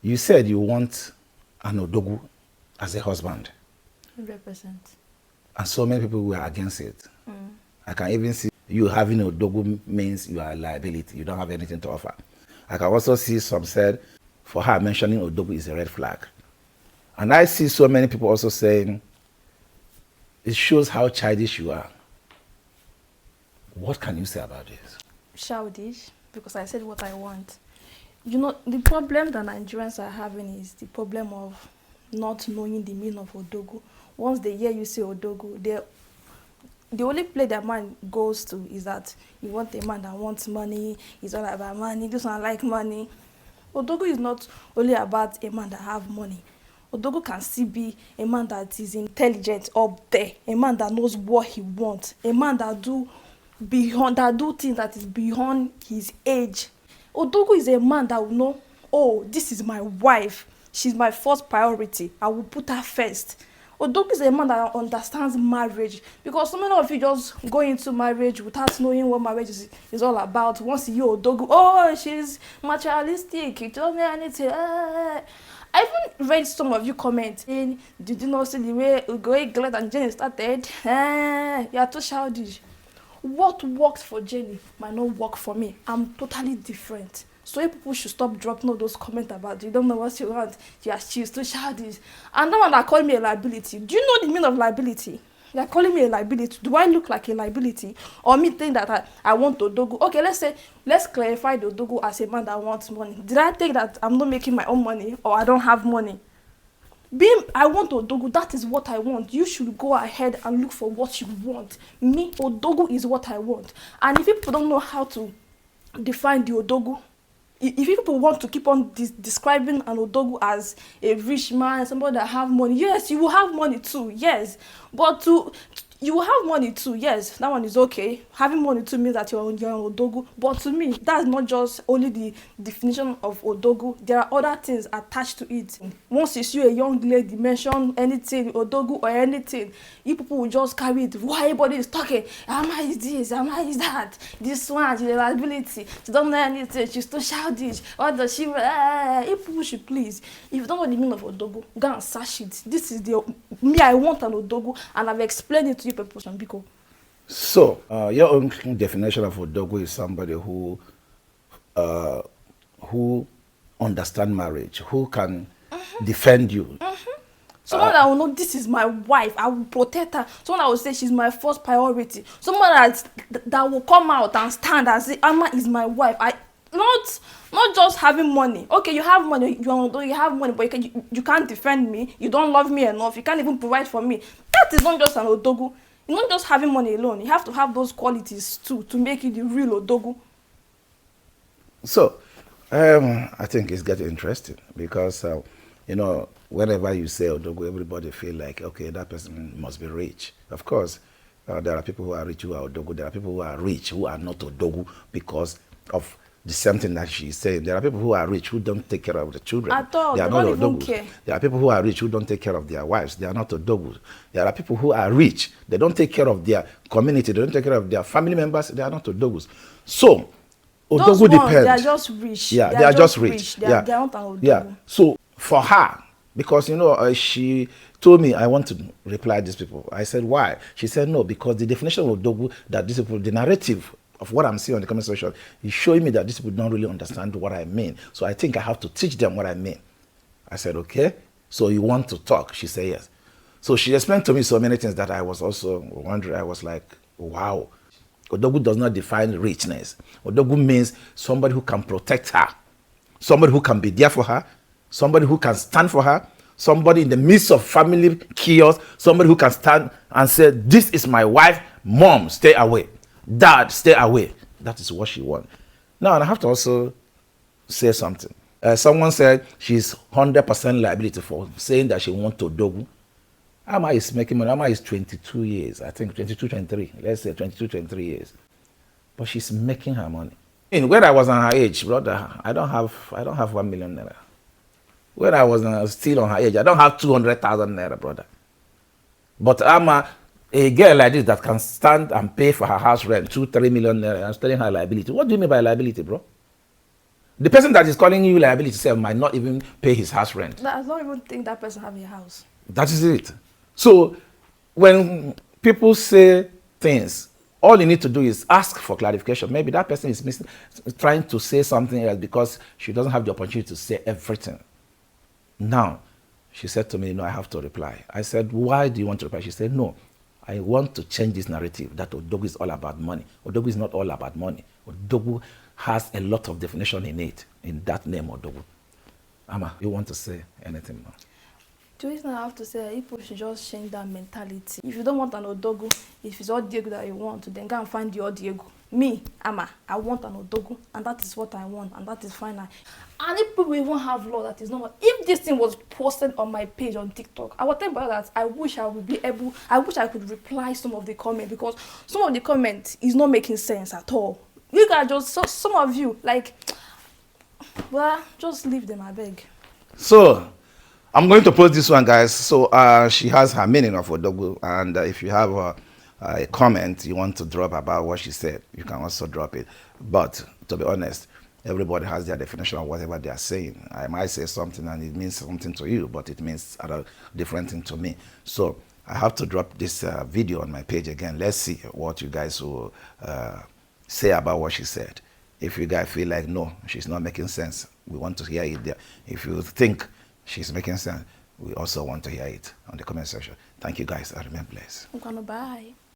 You said you want an Odogwu as a husband. 100%. And so many people were against it. I can even see you having a Odogwu means you are a liability. You don't have anything to offer. I can also see some said for her mentioning Odogwu is a red flag. And I see so many people also saying it shows how childish you are. What can you say about this? Childish, because I said what I want. You know, the problem that Nigerians are having is the problem of not knowing the meaning of Odogwu. Once they hear you say Odogwu, the only place that man goes to is that you want a man that wants money, it's all about money, this one like money. Odogwu is not only about a man that have money. Odogwu can still be a man that is intelligent up there, a man that knows what he wants, a man that do things that is beyond his age. Odogwu is a man that will know, oh, this is my wife, she's my first priority, I will put her first. Odogwu is a man that understands marriage, because so many of you just go into marriage without knowing what marriage is all about. Once you hear Odogwu, oh, she's materialistic, you don't know anything. I even read some of you comment saying, did you not see the way Glad and Jenny started? You are too childish. What works for Jenny might not work for me. I'm totally different. So people should stop dropping all those comments about you don't know what you want. She's too childish. And that one that called me a liability. Do you know the meaning of liability? You're calling me a liability. Do I look like a liability? Or me think that I want Odogwu? Okay, let's clarify the Odogwu as a man that wants money. Did I think that I'm not making my own money or I don't have money? I want Odogwu, that is what I want. You should go ahead and look for what you want. Me, Odogwu is what I want. And if people don't know how to define the Odogwu, if people want to keep on describing an Odogwu as a rich man, somebody that have money, yes, you will have money too, yes. But you will have money too, yes, that one is okay. Having money too means that you're an Odogwu. But to me, that's not just only the definition of Odogwu. There are other things attached to it. Once you see a young lady mention anything, Odogwu or anything, you people will just carry it. Why everybody is talking? Ama is this, Ama is that. This one, she's a liability. She don't know anything. She's too childish. What does she? You people should please. If you don't know the meaning of Odogwu, go and search it. This is me. I want an Odogwu, and I've explained it to you people. So, your own definition of Odogwu is somebody who understands marriage, who can defend you. Someone that will know this is my wife, I will protect her. Someone that will say she's my first priority. Someone that will come out and stand and say, Amma is my wife. Not just having money. Okay, you have money, you have money, but you can't defend me. You don't love me enough. You can't even provide for me. That is not just an Odogwu. You're not just having money alone. You have to have those qualities too to make you the real Odogwu. So, I think it's getting interesting because, whenever you say Odogwu, everybody feel like, okay, that person must be rich. Of course, there are people who are rich who are Odogwu. There are people who are rich who are not Odogwu because of the same thing that she's saying. There are people who are rich who don't take care of the children. At all, they are not Odogwu. There are people who are rich who don't take care of their wives. They are not Odogwu. There are people who are rich. They don't take care of their community. They don't take care of their family members. They are not Odogwus. So, Odogwu depends. They are just rich. Yeah, they are just rich. They are not an Odogwu. Yeah. So, for her, because, she told me, I want to reply to these people. I said, why? She said, no, because the definition of Odogwu, that these people, the narrative of what I'm seeing on the comment section is showing me that these people don't really understand what I mean. So I think I have to teach them what I mean. I said, okay. So you want to talk? She said, yes. So she explained to me so many things that I was also wondering. I was like, wow. Odogwu does not define richness. Odogwu means somebody who can protect her, somebody who can be there for her, somebody who can stand for her, somebody in the midst of family chaos, somebody who can stand and say, this is my wife, mom, stay away. Dad, stay away. That is what she wants. Now, and I have to also say something. Someone said she's 100% liability for saying that she wants Odogwu. Amma is making money. Amma is 22 years. I think 22, 23. Let's say 22, 23 years. But she's making her money. When I was on her age, brother, I don't have 1 million naira. When I was still on her age, I don't have 200,000 naira, brother. But Amma, a girl like this that can stand and pay for her house rent 2-3 million naira, I'm telling her liability. What do you mean by liability, bro? The person that is calling you liability self might not even pay his house rent. I don't even think that person have a house. That is it. So when people say things, all you need to do is ask for clarification. Maybe that person is trying to say something else because she doesn't have the opportunity to say everything. Now, she said to me, no, I have to reply. I said, why do you want to reply? She said, no, I want to change this narrative that Odogwu is all about money. Odogwu is not all about money. Odogwu has a lot of definition in it, in that name, Odogwu. Ama, you want to say anything now? The reason I have to say people should just change that mentality. If you don't want an Odogwu, if it's Odogwu that you want, then go and find the Odogwu. Me, Ama, I want an Odogwu, and that is what I want, and that is fine. And if people even have law that is not, if this thing was posted on my page on TikTok, I would tell about that. I wish I could reply some of the comments, because some of the comments is not making sense at all. You guys just, some of you, like, well, just leave them, I beg. So, I'm going to post this one, guys. So she has her meaning of Odogwu, and if you have a comment you want to drop about what she said, you can also drop it. But to be honest, everybody has their definition of whatever they are saying. I might say something and it means something to you, but it means a different thing to me. So I have to drop this video on my page again. Let's see what you guys will say about what she said. If you guys feel like, no, she's not making sense, we want to hear it there. If you think she's making sense, we also want to hear it on the comment section. Thank you guys. I remain blessed. I'm gonna bye.